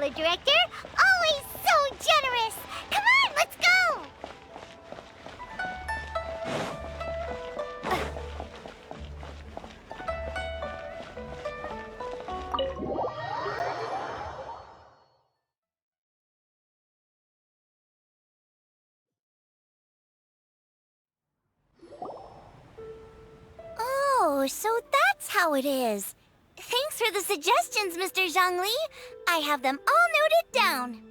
Stellar Director. Always so generous. Come on, let's go! Oh, so that's how it is. Thanks for the suggestions, Mr. Zhongli. I have them all noted down.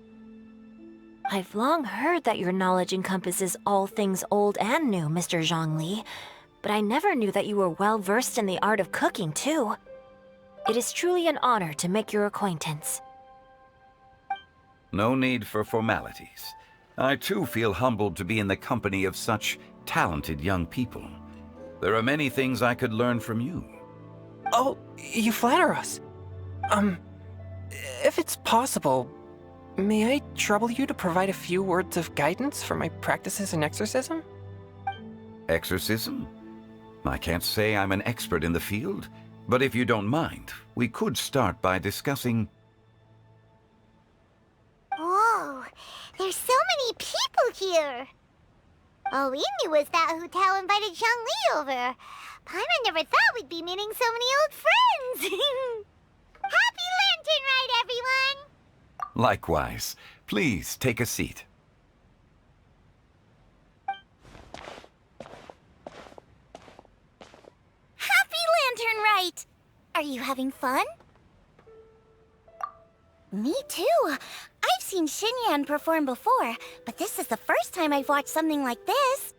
I've long heard that your knowledge encompasses all things old and new, Mr. Zhongli, but I never knew that you were well-versed in the art of cooking, too. It is truly an honor to make your acquaintance. No need for formalities. I too feel humbled to be in the company of such talented young people. There are many things I could learn from you. Oh, you flatter us. If it's possible, may I trouble you to provide a few words of guidance for my practices in exorcism? Exorcism? I can't say I'm an expert in the field, but if you don't mind, we could start by discussing... Whoa, there's so many people here. All we knew was that Hu Tao invited Zhongli over. Paimon never thought we'd be meeting so many old friends. Happy Lantern Ride, everyone! Likewise. Please take a seat. Happy Lantern Ride! Are you having fun? Me too. I've seen Xinyan perform before, but this is the first time I've watched something like this.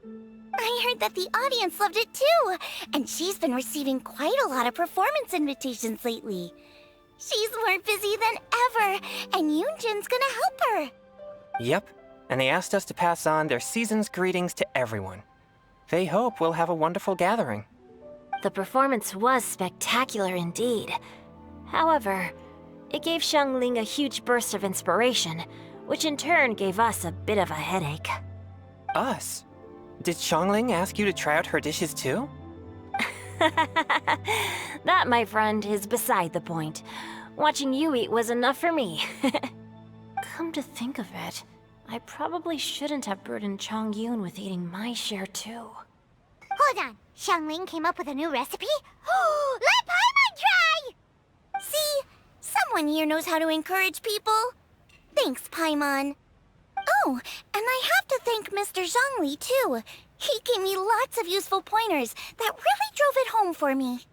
I heard that the audience loved it too, and she's been receiving quite a lot of performance invitations lately. She's more busy than ever, and Yoonjin's gonna help her. Yep, and they asked us to pass on their season's greetings to everyone. They hope we'll have a wonderful gathering. The performance was spectacular indeed. However, it gave Xiangling a huge burst of inspiration, which in turn gave us a bit of a headache. Us? Did Xiangling ask you to try out her dishes too? That, my friend, is beside the point. Watching you eat was enough for me. Come to think of it, I probably shouldn't have burdened Chongyun with eating my share too. Hold on, Xiangling came up with a new recipe? Let Paimon try! See? Someone here knows how to encourage people. Thanks, Paimon. Oh, and I have to thank Mr. Zhongli, too. He gave me lots of useful pointers that really drove it home for me.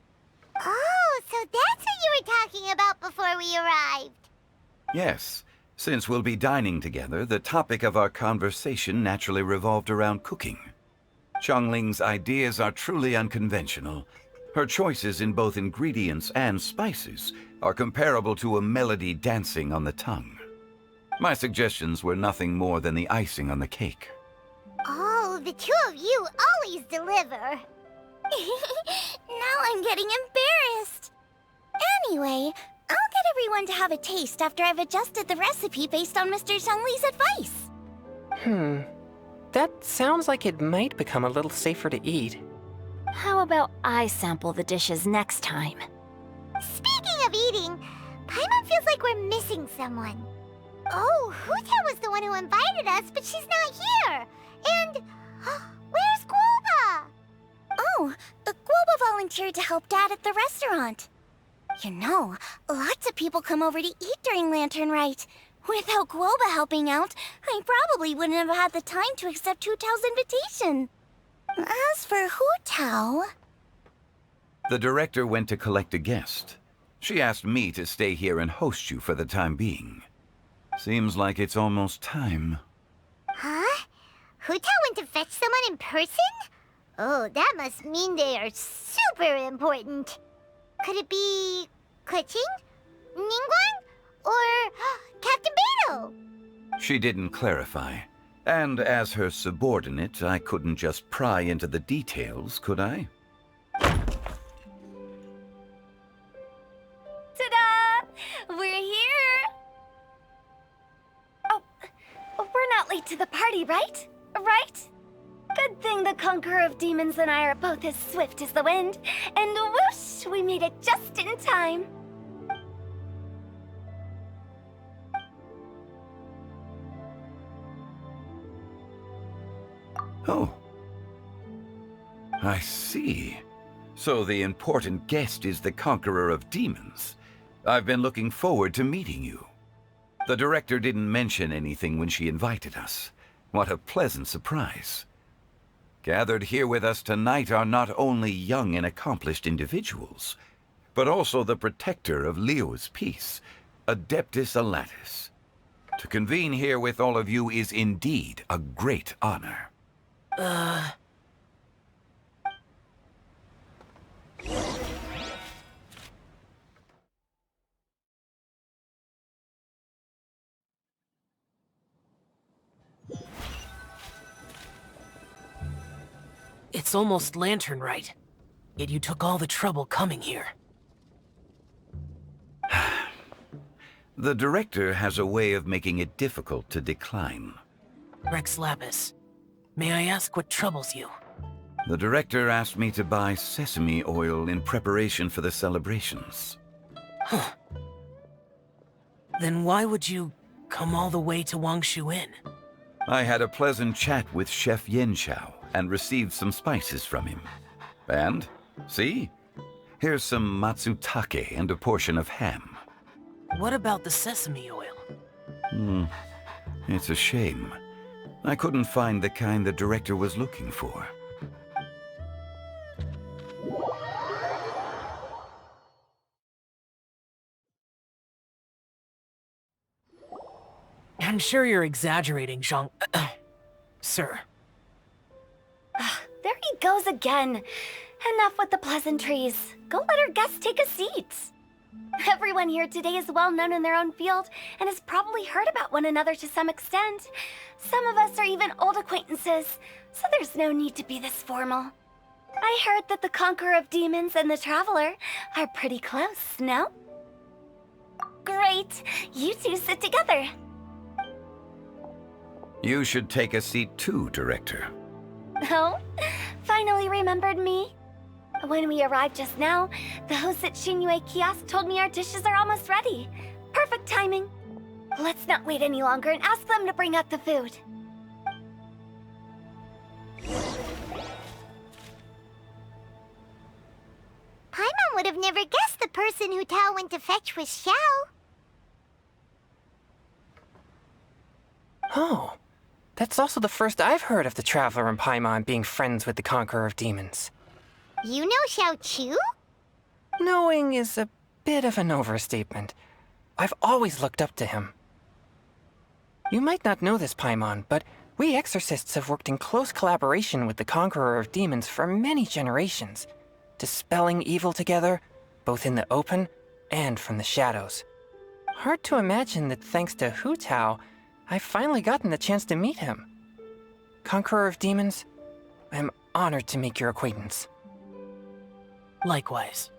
Oh, so that's what you were talking about before we arrived. Yes. Since we'll be dining together, the topic of our conversation naturally revolved around cooking. Xiangling's ideas are truly unconventional. Her choices in both ingredients and spices are comparable to a melody dancing on the tongue. My suggestions were nothing more than the icing on the cake. Oh, the two of you always deliver. Now I'm getting embarrassed. Anyway, I'll get everyone to have a taste after I've adjusted the recipe based on Mr. Zhongli's advice. That sounds like it might become a little safer to eat. How about I sample the dishes next time? Speaking of eating, Paimon feels like we're missing someone. Oh, Hu Tao was the one who invited us, but she's not here. And where's Guoba? Oh, Guoba volunteered to help Dad at the restaurant. You know, lots of people come over to eat during Lantern Rite. Without Guoba helping out, I probably wouldn't have had the time to accept Hu Tao's invitation. As for Hu Tao... The director went to collect a guest. She asked me to stay here and host you for the time being. Seems like it's almost time. Huh? Hu Tao went to fetch someone in person? Oh, that must mean they are super important. Could it be... Keqing? Ningguang? Or Captain Beidou? She didn't clarify. And as her subordinate, I couldn't just pry into the details, could I? Ta-da! We're here! Oh, we're not late to the party, right? Right? Good thing the Conqueror of Demons and I are both as swift as the wind. And whoosh, we made it just in time. Oh. I see. So the important guest is the conqueror of demons. I've been looking forward to meeting you. The director didn't mention anything when she invited us. What a pleasant surprise. Gathered here with us tonight are not only young and accomplished individuals, but also the protector of Leo's peace, Adeptus Alatus. To convene here with all of you is indeed a great honor. It's almost lantern right. Yet you took all the trouble coming here. The director has a way of making it difficult to decline. Rex Lapis, may I ask what troubles you? The director asked me to buy sesame oil in preparation for the celebrations. Huh. Then why would you come all the way to Wangshu Inn? I had a pleasant chat with Chef Yenchao and received some spices from him. And, see? Here's some matsutake and a portion of ham. What about the sesame oil? It's a shame. I couldn't find the kind the director was looking for. I'm sure you're exaggerating, Zhang... Sir. There he goes again. Enough with the pleasantries. Go let our guests take a seat. Everyone here today is well known in their own field and has probably heard about one another to some extent. Some of us are even old acquaintances, so there's no need to be this formal. I heard that the Conqueror of Demons and the Traveler are pretty close, no? Great! You two sit together. You should take a seat too, Director. Oh? Finally remembered me? When we arrived just now, the host at Shinue Kiosk told me our dishes are almost ready. Perfect timing. Let's not wait any longer and ask them to bring out the food. Paimon would have never guessed the person who Tao went to fetch was Xiao. Oh, that's also the first I've heard of the Traveler and Paimon being friends with the Conqueror of Demons. You know Xiao Chu? Knowing is a bit of an overstatement. I've always looked up to him. You might not know this, Paimon, but we exorcists have worked in close collaboration with the Conqueror of Demons for many generations, dispelling evil together, both in the open and from the shadows. Hard to imagine that thanks to Hu Tao, I've finally gotten the chance to meet him. Conqueror of Demons, I'm honored to make your acquaintance. Likewise.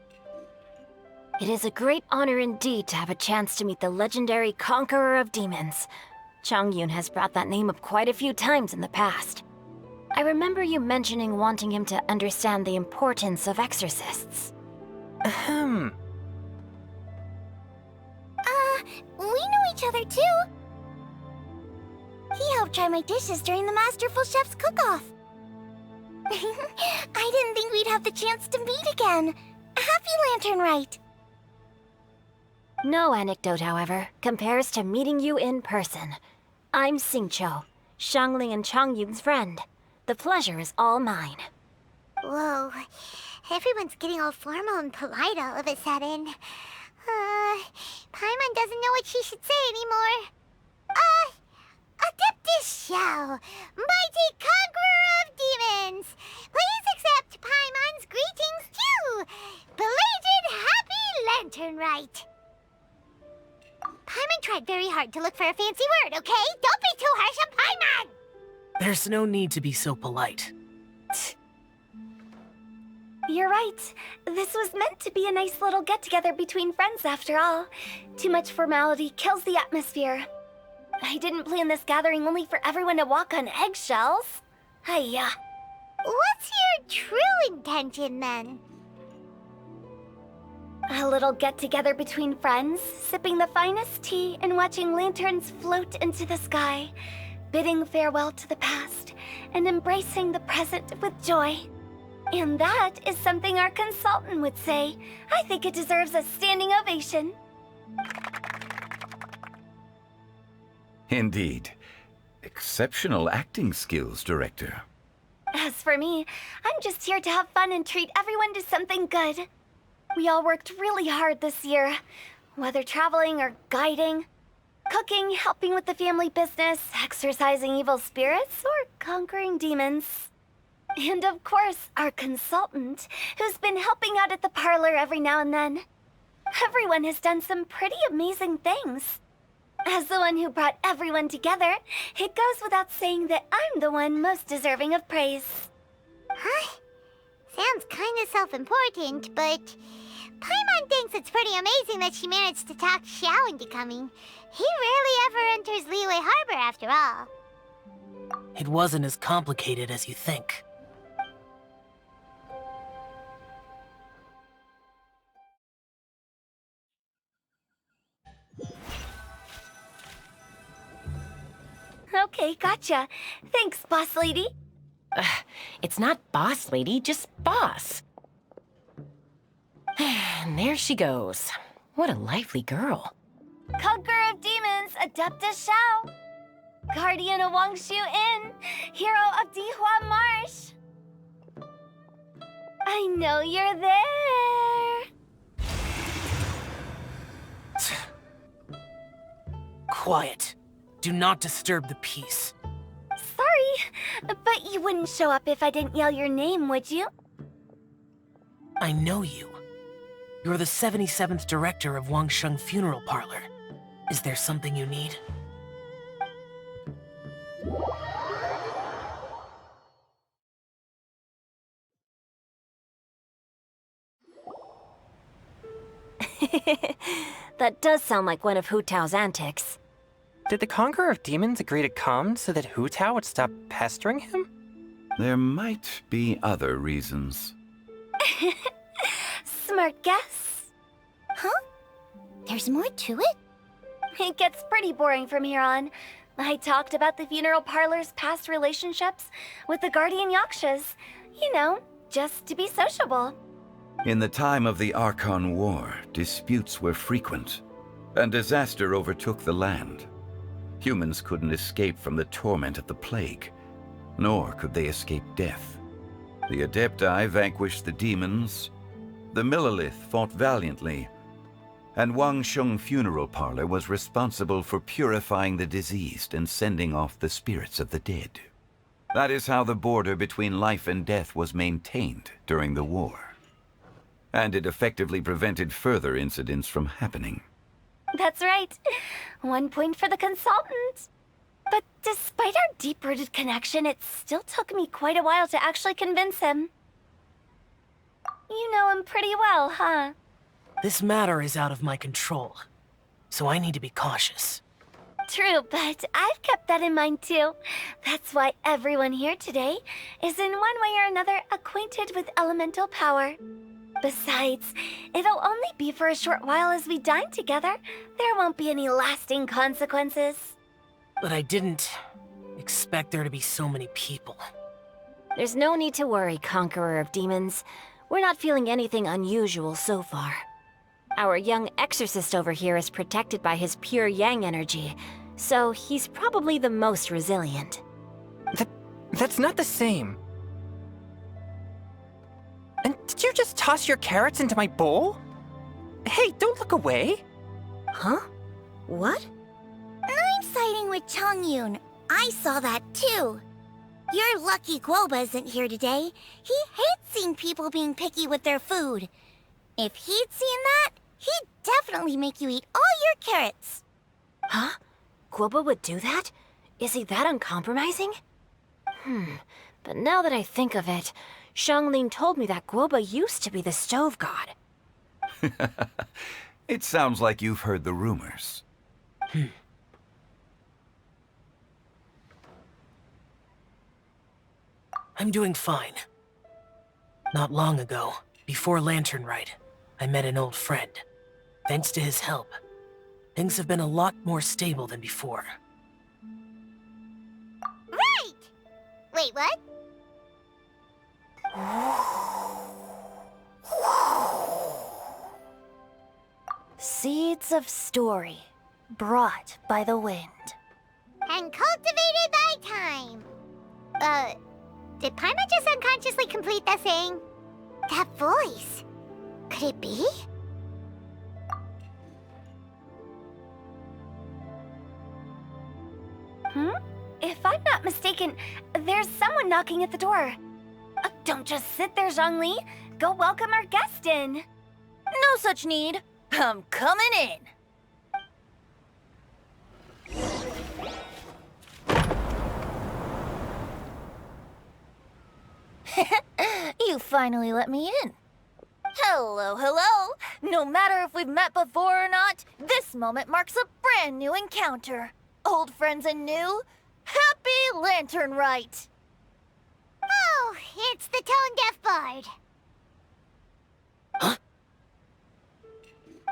It is a great honor indeed to have a chance to meet the legendary Conqueror of Demons. Changyun has brought that name up quite a few times in the past. I remember you mentioning wanting him to understand the importance of exorcists. Ahem. We know each other too. He helped try my dishes during the Masterful Chef's cook-off. I didn't think we'd have the chance to meet again. Happy Lantern Rite. No anecdote, however, compares to meeting you in person. I'm Xingqiu, Xiangling and Changyun's friend. The pleasure is all mine. Whoa, everyone's getting all formal and polite all of a sudden. Paimon doesn't know what she should say anymore. Adeptus Xiao, mighty conqueror of demons, please accept Paimon's greetings too. Belated Happy Lantern Rite. Paimon tried very hard to look for a fancy word, okay? Don't be too harsh on Paimon! There's no need to be so polite. You're right. This was meant to be a nice little get-together between friends after all. Too much formality kills the atmosphere. I didn't plan this gathering only for everyone to walk on eggshells. Hiya. What's your true intention, then? A little get-together between friends, sipping the finest tea and watching lanterns float into the sky. bidding farewell to the past and embracing the present with joy. And that is something our consultant would say. I think it deserves a standing ovation. Indeed. Exceptional acting skills, Director. As for me, I'm just here to have fun and treat everyone to something good. We all worked really hard this year, whether traveling or guiding, cooking, helping with the family business, exorcising evil spirits, or conquering demons. And of course, our consultant, who's been helping out at the parlor every now and then. Everyone has done some pretty amazing things. As the one who brought everyone together, it goes without saying that I'm the one most deserving of praise. Huh? Sounds kinda self-important, but Paimon thinks it's pretty amazing that she managed to talk Xiao into coming. He rarely ever enters Liyue Harbor after all. It wasn't as complicated as you think. Okay, gotcha. Thanks, boss lady. It's not boss lady, just boss. And there she goes. What a lively girl. Conqueror of demons, Adepta Xiao. Guardian of Wangshu Inn, hero of Dihua Marsh. I know you're there. Quiet. Do not disturb the peace. Sorry, but you wouldn't show up if I didn't yell your name, would you? I know you. You're the 77th director of Wangsheng Funeral Parlor. Is there something you need? That does sound like one of Hu Tao's antics. Did the Conqueror of Demons agree to come so that Hu Tao would stop pestering him? There might be other reasons. Smart guess. Huh? There's more to it? It gets pretty boring from here on. I talked about the funeral parlor's past relationships with the guardian yakshas. You know, just to be sociable. In the time of the Archon War, disputes were frequent, and disaster overtook the land. Humans couldn't escape from the torment of the plague, nor could they escape death. The Adepti vanquished the demons, the Millelith fought valiantly, and Wangsheng Funeral Parlor was responsible for purifying the diseased and sending off the spirits of the dead. That is how the border between life and death was maintained during the war. And it effectively prevented further incidents from happening. That's right. 1 point for the consultant. But despite our deep-rooted connection, it still took me quite a while to actually convince him. You know him pretty well, huh? This matter is out of my control, so I need to be cautious. True, but I've kept that in mind too. That's why everyone here today is in one way or another acquainted with elemental power. Besides, it'll only be for a short while as we dine together. There won't be any lasting consequences. But I didn't expect there to be so many people. There's no need to worry, Conqueror of Demons. We're not feeling anything unusual so far. Our young exorcist over here is protected by his pure yang energy, so he's probably the most resilient. That's not the same. And did you just toss your carrots into my bowl? Hey, don't look away. Huh? What? I'm siding with Chongyun. I saw that too. You're lucky Guoba isn't here today. He hates seeing people being picky with their food. If he'd seen that, he'd definitely make you eat all your carrots. Huh? Guoba would do that? Is he that uncompromising? But now that I think of it, Xianglin told me that Guoba used to be the stove god. It sounds like you've heard the rumors. I'm doing fine. Not long ago, before Lantern Rite, I met an old friend. Thanks to his help, things have been a lot more stable than before. Wait, what? Seeds of story, brought by the wind. And cultivated by time. Did Paimon just unconsciously complete that saying? That voice. Could it be? If I'm not mistaken, there's someone knocking at the door. Don't just sit there, Zhongli. Go welcome our guest in. No such need. I'm coming in. You finally let me in. Hello, hello. No matter if we've met before or not, this moment marks a brand new encounter. Old friends and new. Happy Lantern Rite. Oh, it's the tone-deaf bard.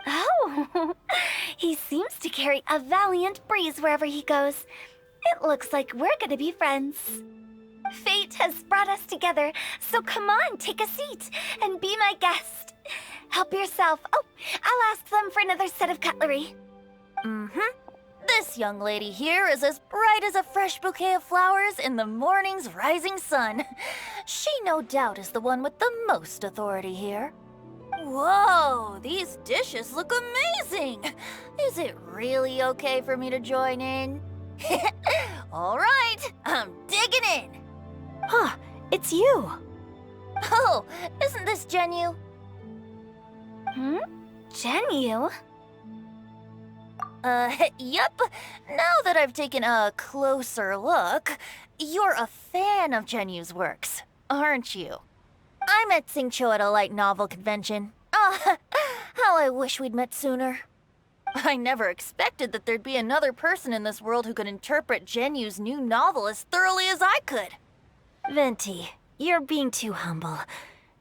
Oh, he seems to carry a valiant breeze wherever he goes. It looks like we're gonna be friends. Fate has brought us together, so come on, take a seat and be my guest. Help yourself. Oh, I'll ask them for another set of cutlery. This young lady here is as bright as a fresh bouquet of flowers in the morning's rising sun. She no doubt is the one with the most authority here. Whoa, these dishes look amazing! Is it really okay for me to join in? All right, I'm digging in. Huh, it's you. Oh, isn't this Genyu? Genyu? Yep. Now that I've taken a closer look, you're a fan of Genyu's works, aren't you? I met Xingqiu at a light novel convention. Ah, how I wish we'd met sooner. I never expected that there'd be another person in this world who could interpret Genyu's new novel as thoroughly as I could. Venti, you're being too humble.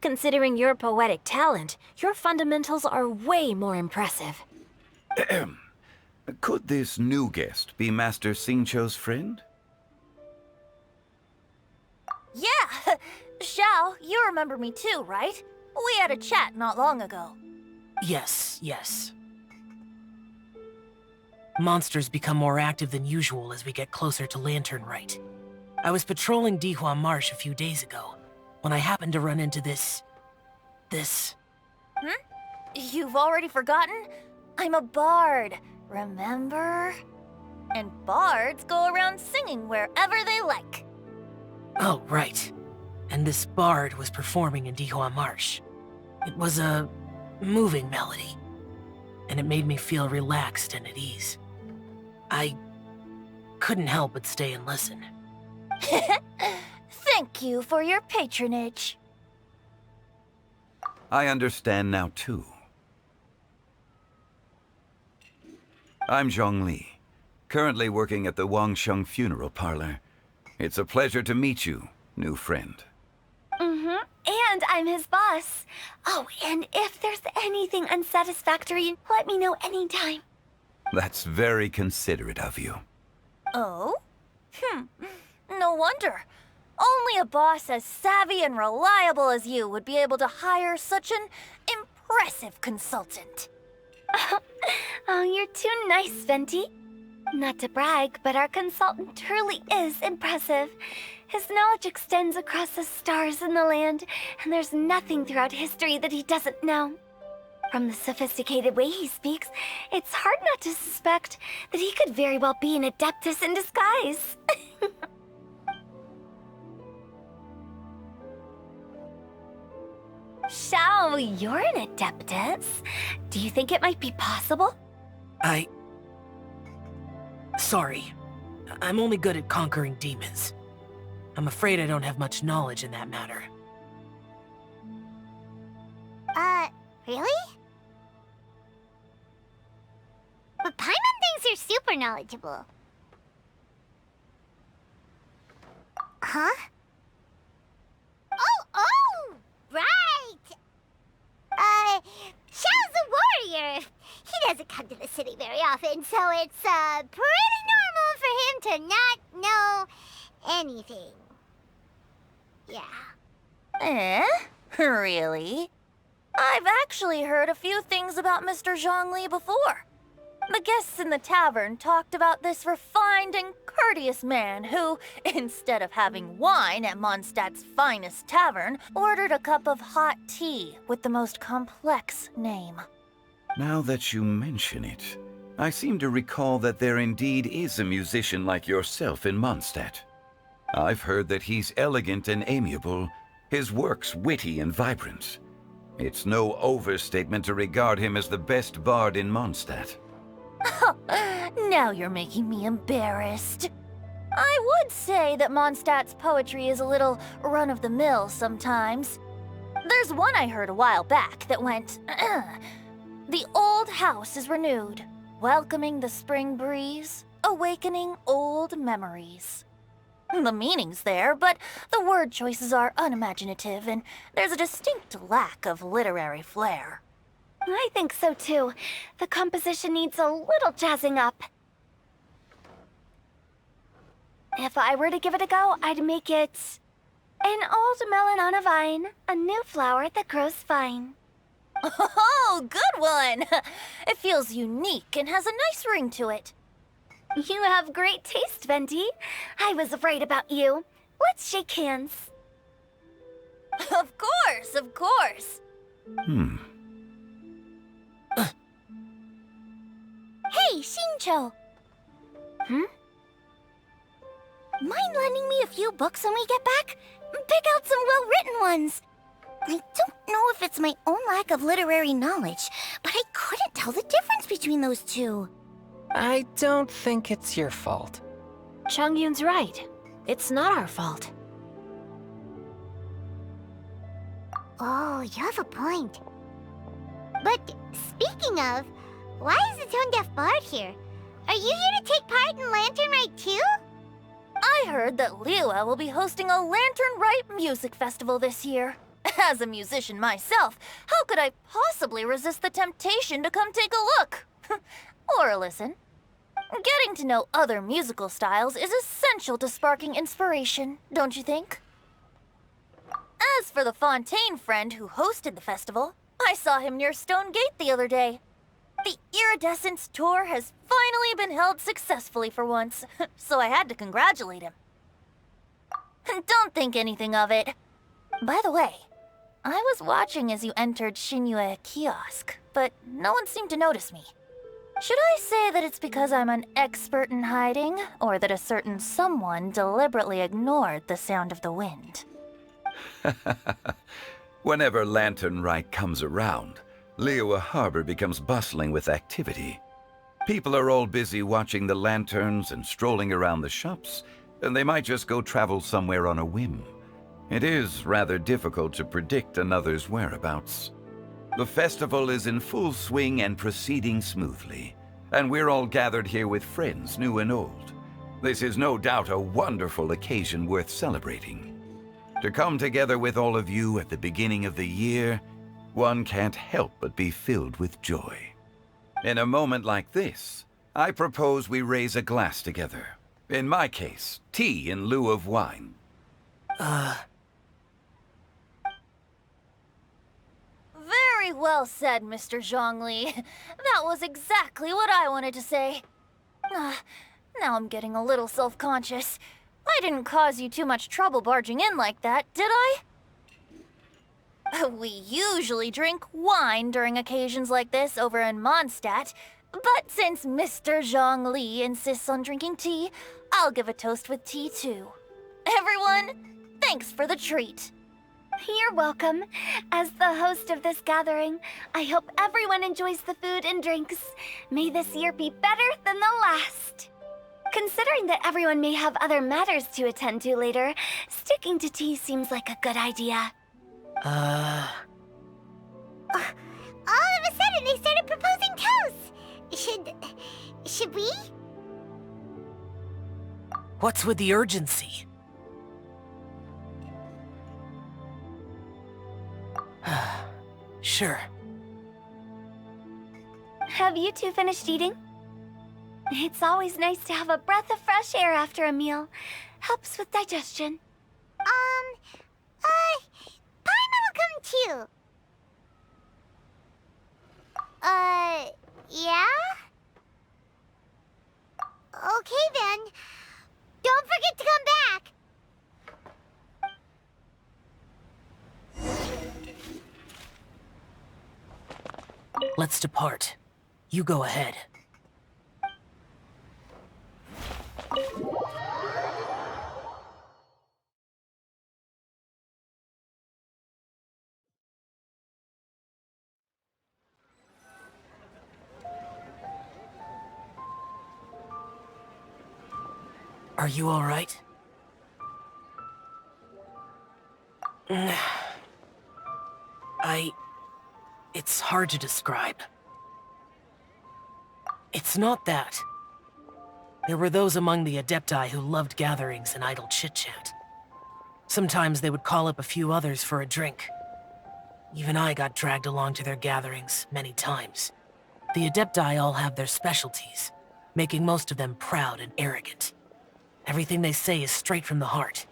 Considering your poetic talent, your fundamentals are way more impressive. Could this new guest be Master Xingqiu's friend? Yeah! Xiao, you remember me too, right? We had a chat not long ago. Yes, yes. Monsters become more active than usual as we get closer to Lantern Rite. I was patrolling Dihua Marsh a few days ago, when I happened to run into this... You've already forgotten? I'm a bard, remember? And bards go around singing wherever they like. Oh, right. And this bard was performing in Dihua Marsh. It was a moving melody, and it made me feel relaxed and at ease. I couldn't help but stay and listen. Thank you for your patronage. I understand now, too. I'm Zhongli, currently working at the Wangsheng Funeral Parlor. It's a pleasure to meet you, new friend. And I'm his boss. Oh, and if there's anything unsatisfactory, let me know anytime. That's very considerate of you. Oh? No wonder. Only a boss as savvy and reliable as you would be able to hire such an impressive consultant. Oh, you're too nice, Venti. Not to brag, but our consultant truly is impressive. His knowledge extends across the stars and the land, and there's nothing throughout history that he doesn't know. From the sophisticated way he speaks, it's hard not to suspect that he could very well be an adeptus in disguise. Xiao, you're an adeptus. Do you think it might be possible? Sorry. I'm only good at conquering demons. I'm afraid I don't have much knowledge in that matter. Really? But Paimon thinks you're super knowledgeable. Huh? Oh, right! Xiao's a warrior. He doesn't come to the city very often, so it's, pretty normal for him to not know anything. Yeah. Really? I've actually heard a few things about Mr. Zhongli before. The guests in the tavern talked about this refined and courteous man who, instead of having wine at Mondstadt's finest tavern, ordered a cup of hot tea with the most complex name. Now that you mention it, I seem to recall that there indeed is a musician like yourself in Mondstadt. I've heard that he's elegant and amiable, his works witty and vibrant. It's no overstatement to regard him as the best bard in Mondstadt. Now you're making me embarrassed. I would say that Mondstadt's poetry is a little run-of-the-mill sometimes. There's one I heard a while back that went, "The old house is renewed, welcoming the spring breeze, awakening old memories." The meaning's there, but the word choices are unimaginative, and there's a distinct lack of literary flair. I think so too. The composition needs a little jazzing up. If I were to give it a go, I'd make it an old melon on a vine, a new flower that grows fine. Oh, good one! It feels unique and has a nice ring to it. You have great taste, Venti. I was right about you. Let's shake hands. Of course, of course. Hey, Xingqiu! Mind lending me a few books when we get back? Pick out some well-written ones. I don't know if it's my own lack of literary knowledge, but I couldn't tell the difference between those two. I don't think it's your fault. Chongyun's right. It's not our fault. Oh, you have a point. But speaking of, why is the tone-deaf bard here? Are you here to take part in Lantern Rite too? I heard that Liua will be hosting a Lantern Rite music festival this year. As a musician myself, how could I possibly resist the temptation to come take a look? Or listen. Getting to know other musical styles is essential to sparking inspiration, don't you think? As for the Fontaine friend who hosted the festival, I saw him near Stone Gate the other day. The Iridescence tour has finally been held successfully for once, so I had to congratulate him. Don't think anything of it. By the way, I was watching as you entered Xinyue Kiosk, but no one seemed to notice me. Should I say that it's because I'm an expert in hiding, or that a certain someone deliberately ignored the sound of the wind? Whenever Lantern Rite comes around, Liua Harbor becomes bustling with activity. People are all busy watching the lanterns and strolling around the shops, and they might just go travel somewhere on a whim. It is rather difficult to predict another's whereabouts. The festival is in full swing and proceeding smoothly, and we're all gathered here with friends, new and old. This is no doubt a wonderful occasion worth celebrating. To come together with all of you at the beginning of the year, one can't help but be filled with joy. In a moment like this, I propose we raise a glass together. In my case, tea in lieu of wine. Very well said, Mr. Zhongli. That was exactly what I wanted to say. Now I'm getting a little self-conscious. I didn't cause you too much trouble barging in like that, did I? We usually drink wine during occasions like this over in Mondstadt, but since Mr. Zhongli insists on drinking tea, I'll give a toast with tea too. Everyone, thanks for the treat. You're welcome. As the host of this gathering, I hope everyone enjoys the food and drinks. May this year be better than the last. Considering that everyone may have other matters to attend to later, sticking to tea seems like a good idea. All of a sudden, they started proposing toasts. Should we? What's with the urgency? Sure. Have you two finished eating? It's always nice to have a breath of fresh air after a meal. Helps with digestion. too. Yeah? Okay then. Don't forget to come back! Let's depart. You go ahead. Are you all right? It's hard to describe. It's not that. There were those among the Adepti who loved gatherings and idle chit-chat. Sometimes they would call up a few others for a drink. Even I got dragged along to their gatherings many times. The Adepti all have their specialties, making most of them proud and arrogant. Everything they say is straight from the heart.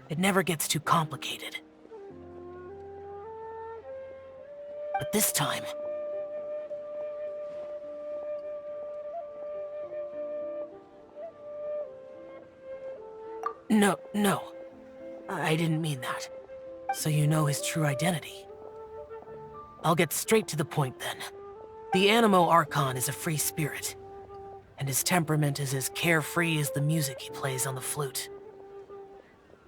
It never gets too complicated. But this time... No. I didn't mean that. So you know his true identity. I'll get straight to the point then. The Animo Archon is a free spirit, and his temperament is as carefree as the music he plays on the flute.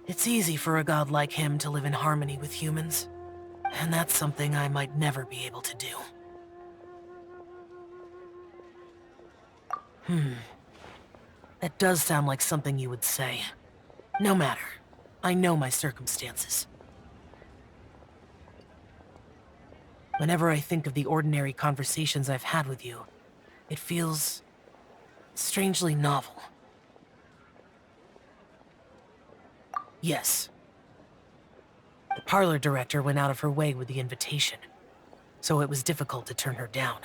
It's easy for a god like him to live in harmony with humans, and that's something I might never be able to do. That does sound like something you would say. No matter. I know my circumstances. Whenever I think of the ordinary conversations I've had with you, it feels strangely novel. Yes. The parlor director went out of her way with the invitation, so it was difficult to turn her down.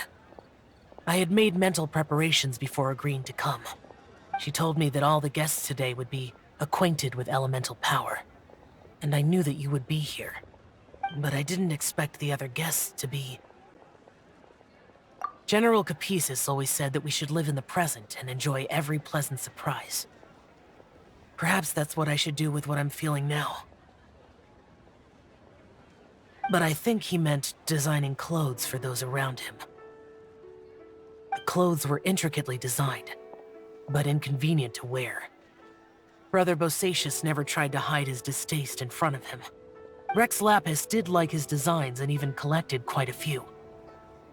I had made mental preparations before agreeing to come. She told me that all the guests today would be acquainted with elemental power, and I knew that you would be here. But I didn't expect the other guests to be... General Capisis always said that we should live in the present and enjoy every pleasant surprise. Perhaps that's what I should do with what I'm feeling now. But I think he meant designing clothes for those around him. The clothes were intricately designed, but inconvenient to wear. Brother Bosacius never tried to hide his distaste in front of him. Rex Lapis did like his designs and even collected quite a few.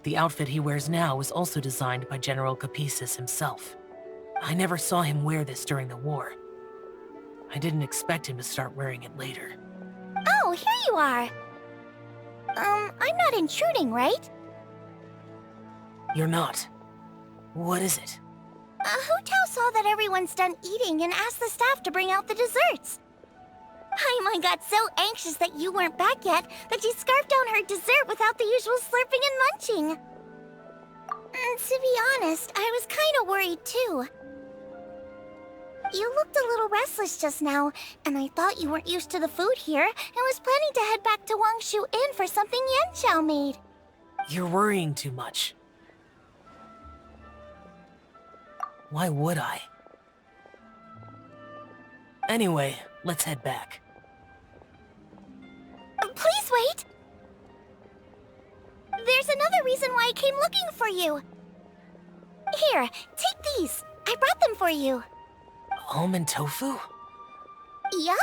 The outfit he wears now was also designed by General Capisis himself. I never saw him wear this during the war. I didn't expect him to start wearing it later. Oh, here you are! I'm not intruding, right? You're not. What is it? Hu Tao saw that everyone's done eating and asked the staff to bring out the desserts. Paimon got so anxious that you weren't back yet that she scarfed down her dessert without the usual slurping and munching. To be honest, I was kinda worried too. You looked a little restless just now, and I thought you weren't used to the food here and was planning to head back to Wangshu Inn for something Yanxiao made. You're worrying too much. Why would I? Anyway, let's head back. Please wait! There's another reason why I came looking for you. Here, take these. I brought them for you. Almond tofu? Yup.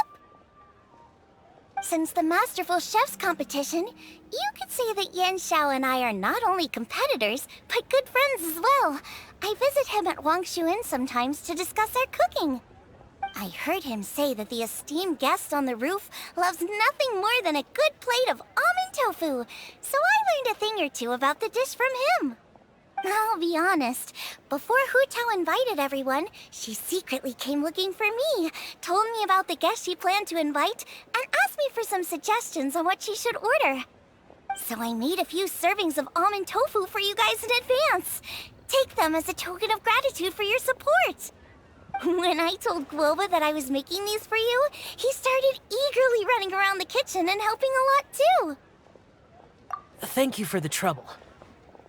Since the Masterful Chef's competition, you could say that Yanxiao and I are not only competitors, but good friends as well. I visit him at Wangshu Inn sometimes to discuss our cooking. I heard him say that the esteemed guest on the roof loves nothing more than a good plate of almond tofu, so I learned a thing or two about the dish from him. I'll be honest, before Hu Tao invited everyone, she secretly came looking for me, told me about the guests she planned to invite, and asked me for some suggestions on what she should order. So I made a few servings of almond tofu for you guys in advance. Take them as a token of gratitude for your support. When I told Guoba that I was making these for you, he started eagerly running around the kitchen and helping a lot too. Thank you for the trouble.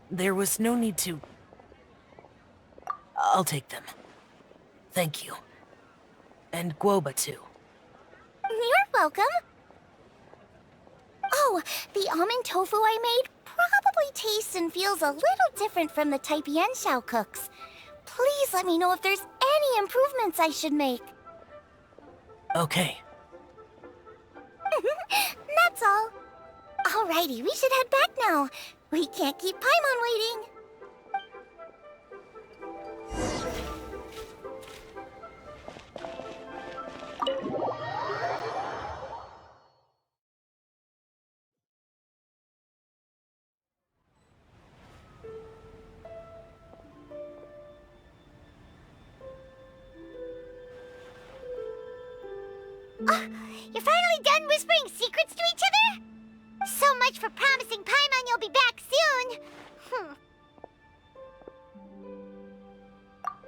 There was no need to... I'll take them. Thank you. And Guoba, too. You're welcome. Oh, the almond tofu I made probably tastes and feels a little different from the type Yanxiao cooks. Please let me know if there's any improvements I should make. Okay. That's all. Alrighty, we should head back now. We can't keep Paimon waiting. You're finally done whispering secrets to each other? So much for promising Paimon you'll be back soon.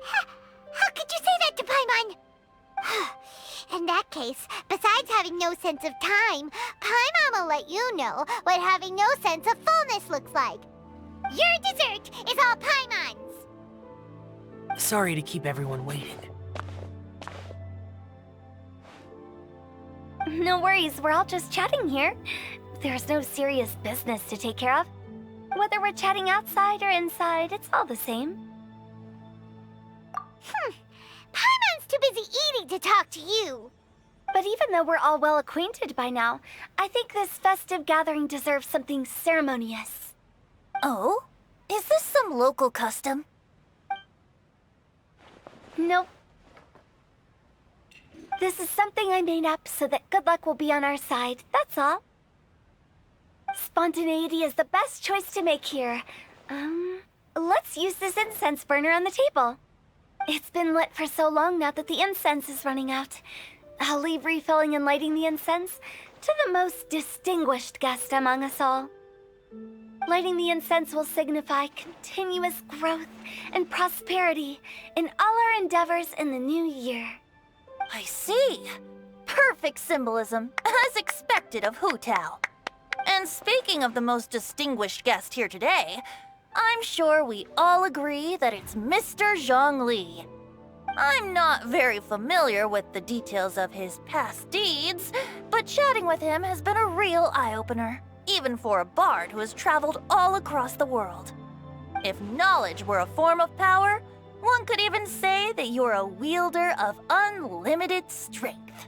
How could you say that to Paimon? In that case, besides having no sense of time, Paimon will let you know what having no sense of fullness looks like. Your dessert is all Paimon's. Sorry to keep everyone waiting. No worries, we're all just chatting here. There's no serious business to take care of. Whether we're chatting outside or inside, it's all the same. Paimon's too busy eating to talk to you. But even though we're all well acquainted by now, I think this festive gathering deserves something ceremonious. Oh? Is this some local custom? Nope. This is something I made up so that good luck will be on our side, that's all. Spontaneity is the best choice to make here. Let's use this incense burner on the table. It's been lit for so long now that the incense is running out. I'll leave refilling and lighting the incense to the most distinguished guest among us all. Lighting the incense will signify continuous growth and prosperity in all our endeavors in the new year. I see. Perfect symbolism, as expected of Hu Tao. And speaking of the most distinguished guest here today, I'm sure we all agree that it's Mr. Zhongli. I'm not very familiar with the details of his past deeds, but chatting with him has been a real eye-opener, even for a bard who has traveled all across the world. If knowledge were a form of power, one could even say that you're a wielder of unlimited strength.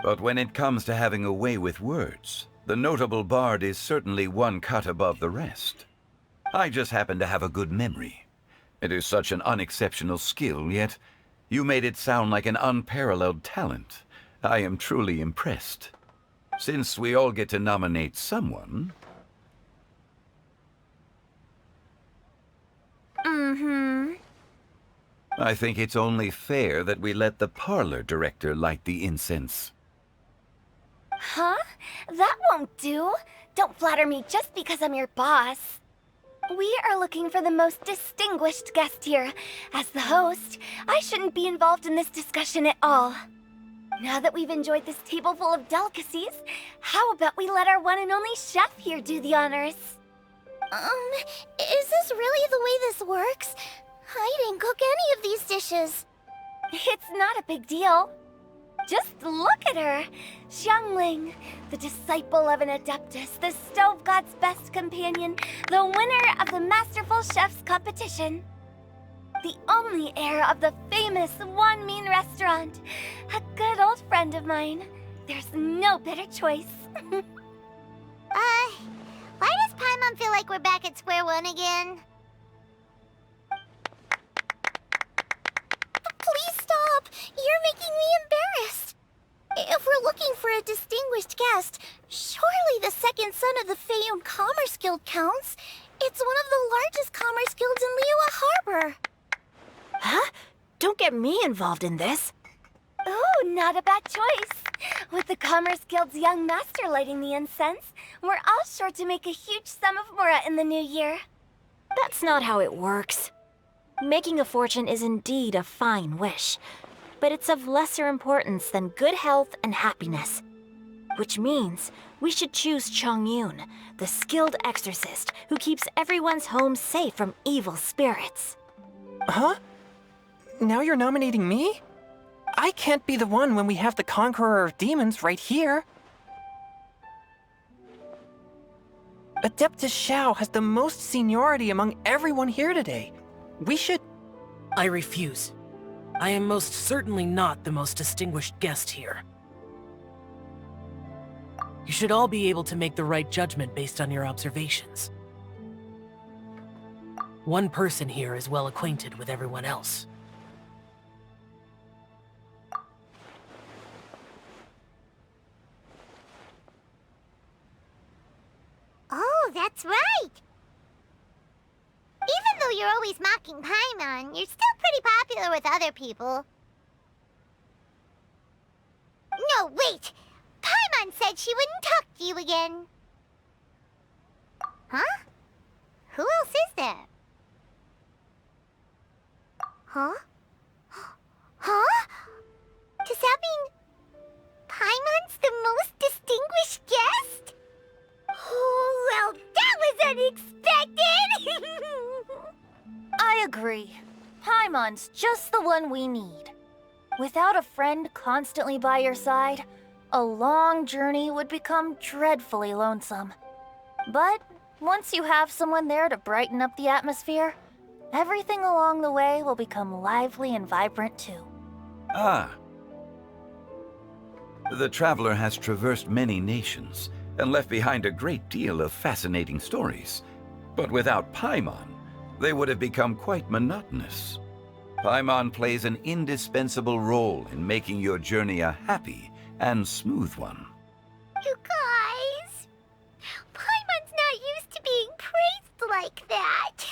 But when it comes to having a way with words, the notable bard is certainly one cut above the rest. I just happen to have a good memory. It is such an unexceptional skill, yet you made it sound like an unparalleled talent. I am truly impressed. Since we all get to nominate someone... I think it's only fair that we let the parlor director light the incense. Huh? That won't do. Don't flatter me just because I'm your boss. We are looking for the most distinguished guest here. As the host, I shouldn't be involved in this discussion at all. Now that we've enjoyed this table full of delicacies, how about we let our one and only chef here do the honors? Is this really the way this works? I didn't cook any of these dishes. It's not a big deal. Just look at her. Xiangling, the disciple of an adeptus, the stove god's best companion, the winner of the Masterful Chef's competition. The only heir of the famous Wan Min restaurant. A good old friend of mine. There's no better choice. Why does Paimon feel like we're back at square one again? Please stop! You're making me embarrassed. If we're looking for a distinguished guest, surely the second son of the Feiyun Commerce Guild counts. It's one of the largest commerce guilds in Liyue Harbor. Huh? Don't get me involved in this. Oh, not a bad choice. With the Commerce Guild's young master lighting the incense, we're all sure to make a huge sum of mora in the new year. That's not how it works. Making a fortune is indeed a fine wish, but it's of lesser importance than good health and happiness. Which means we should choose Chongyun, the skilled exorcist who keeps everyone's home safe from evil spirits. Huh? Now you're nominating me? I can't be the one when we have the Conqueror of Demons right here. Adeptus Xiao has the most seniority among everyone here today. We should... I refuse. I am most certainly not the most distinguished guest here. You should all be able to make the right judgment based on your observations. One person here is well acquainted with everyone else. Oh, that's right! Even though you're always mocking Paimon, you're still pretty popular with other people. No, wait! Paimon said she wouldn't talk to you again. Huh? Who else is there? Huh? Huh? Does that mean Paimon's the most distinguished guest? Oh, well, that was unexpected! I agree. Paimon's just the one we need. Without a friend constantly by your side, a long journey would become dreadfully lonesome. But once you have someone there to brighten up the atmosphere, everything along the way will become lively and vibrant too. Ah. The traveler has traversed many nations and left behind a great deal of fascinating stories. But without Paimon, they would have become quite monotonous. Paimon plays an indispensable role in making your journey a happy and smooth one. You guys, Paimon's not used to being praised like that.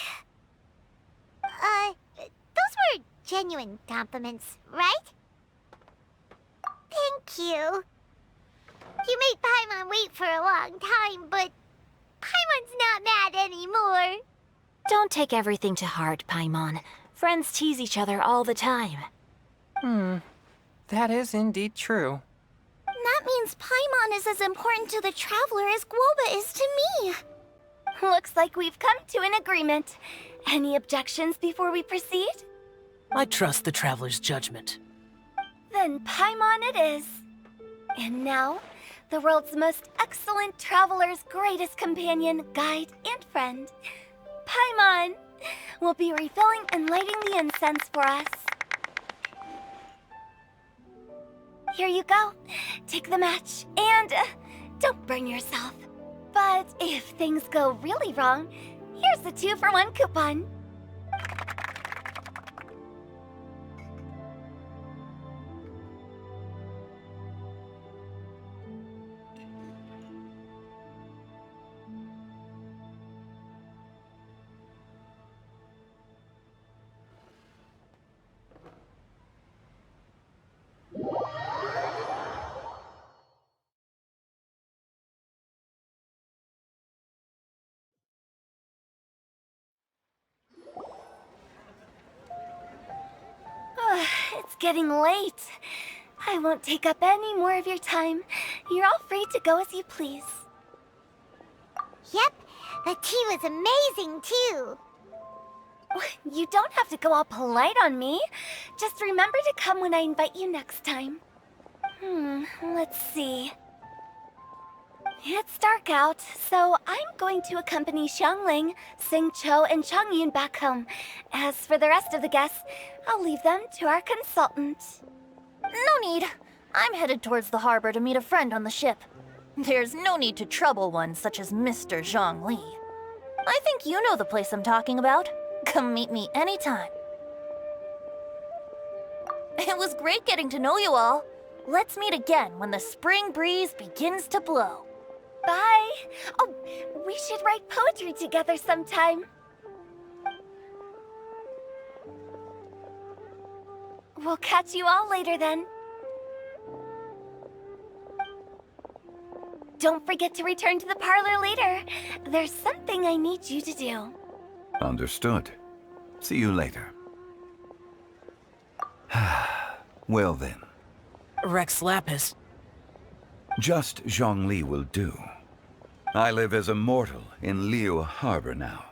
Those were genuine compliments, right? Thank you. You made Paimon wait for a long time, but Paimon's not mad anymore. Don't take everything to heart, Paimon. Friends tease each other all the time. That is indeed true. That means Paimon is as important to the Traveler as Guoba is to me. Looks like we've come to an agreement. Any objections before we proceed? I trust the Traveler's judgment. Then Paimon it is. And now, the world's most excellent Traveler's greatest companion, guide, and friend, Paimon, will be refilling and lighting the incense for us. Here you go. Take the match, and don't burn yourself. But if things go really wrong, here's the 2-for-1 coupon. It's getting late. I won't take up any more of your time. You're all free to go as you please. Yep, the tea was amazing too. You don't have to go all polite on me. Just remember to come when I invite you next time. Let's see. It's dark out, so I'm going to accompany Xiangling, Xingqiu, and Chongyun back home. As for the rest of the guests, I'll leave them to our consultant. No need. I'm headed towards the harbor to meet a friend on the ship. There's no need to trouble one such as Mr. Zhongli. I think you know the place I'm talking about. Come meet me anytime. It was great getting to know you all. Let's meet again when the spring breeze begins to blow. Bye. Oh, we should write poetry together sometime. We'll catch you all later then. Don't forget to return to the parlor later. There's something I need you to do. Understood. See you later. Well then. Rex Lapis. Just Zhongli will do. I live as a mortal in Liu Harbor now.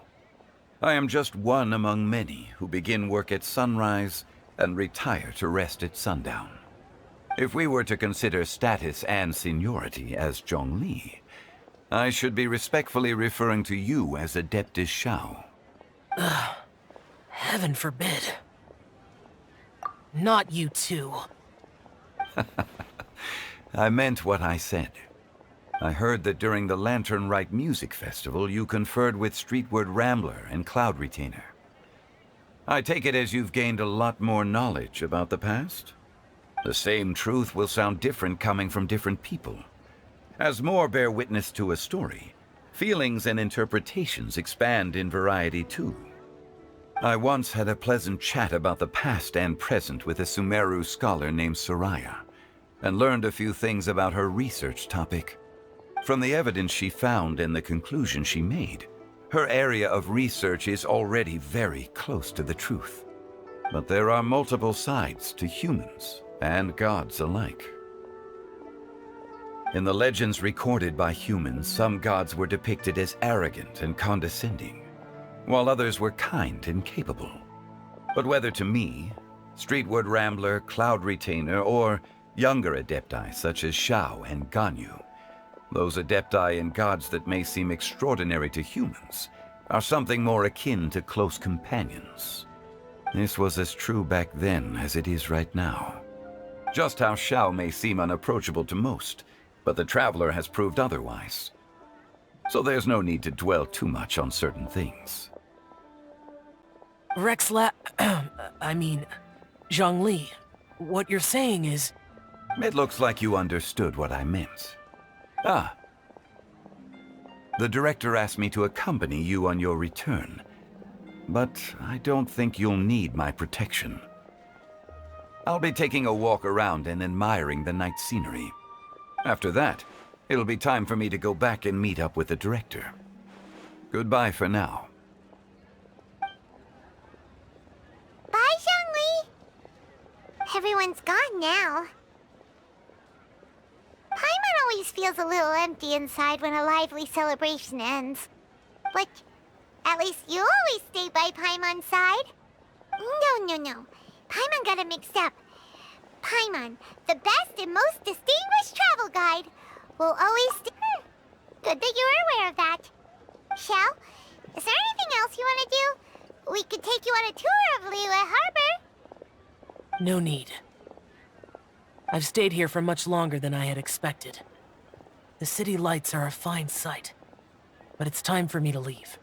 I am just one among many who begin work at sunrise and retire to rest at sundown. If we were to consider status and seniority as Zhongli, I should be respectfully referring to you as Adeptus Shao. Heaven forbid. Not you too. I meant what I said. I heard that during the Lantern Rite Music Festival, you conferred with Streetward Rambler and Cloud Retainer. I take it as you've gained a lot more knowledge about the past? The same truth will sound different coming from different people. As more bear witness to a story, feelings and interpretations expand in variety too. I once had a pleasant chat about the past and present with a Sumeru scholar named Soraya, and learned a few things about her research topic. From the evidence she found and the conclusion she made, her area of research is already very close to the truth. But there are multiple sides to humans and gods alike. In the legends recorded by humans, some gods were depicted as arrogant and condescending, while others were kind and capable. But whether to me, Streetward Rambler, Cloud Retainer, or younger adepti such as Shao and Ganyu, those adepti and gods that may seem extraordinary to humans are something more akin to close companions. This was as true back then as it is right now. Just how Shao may seem unapproachable to most, but the Traveler has proved otherwise. So there's no need to dwell too much on certain things. Zhongli, what you're saying is... It looks like you understood what I meant. Ah. The director asked me to accompany you on your return, but I don't think you'll need my protection. I'll be taking a walk around and admiring the night scenery. After that, it'll be time for me to go back and meet up with the director. Goodbye for now. Bye, Zhongli. Everyone's gone now. Paimon always feels a little empty inside when a lively celebration ends. But at least you always stay by Paimon's side. No. Paimon got it mixed up. Paimon, the best and most distinguished travel guide, will always Good that you're aware of that. Shao, is there anything else you want to do? We could take you on a tour of Liyue Harbor. No need. I've stayed here for much longer than I had expected. The city lights are a fine sight, but it's time for me to leave.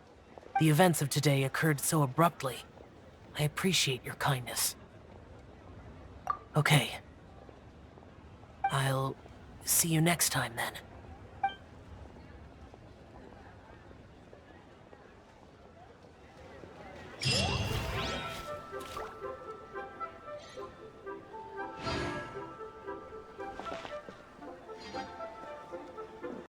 The events of today occurred so abruptly. I appreciate your kindness. Okay. I'll see you next time then.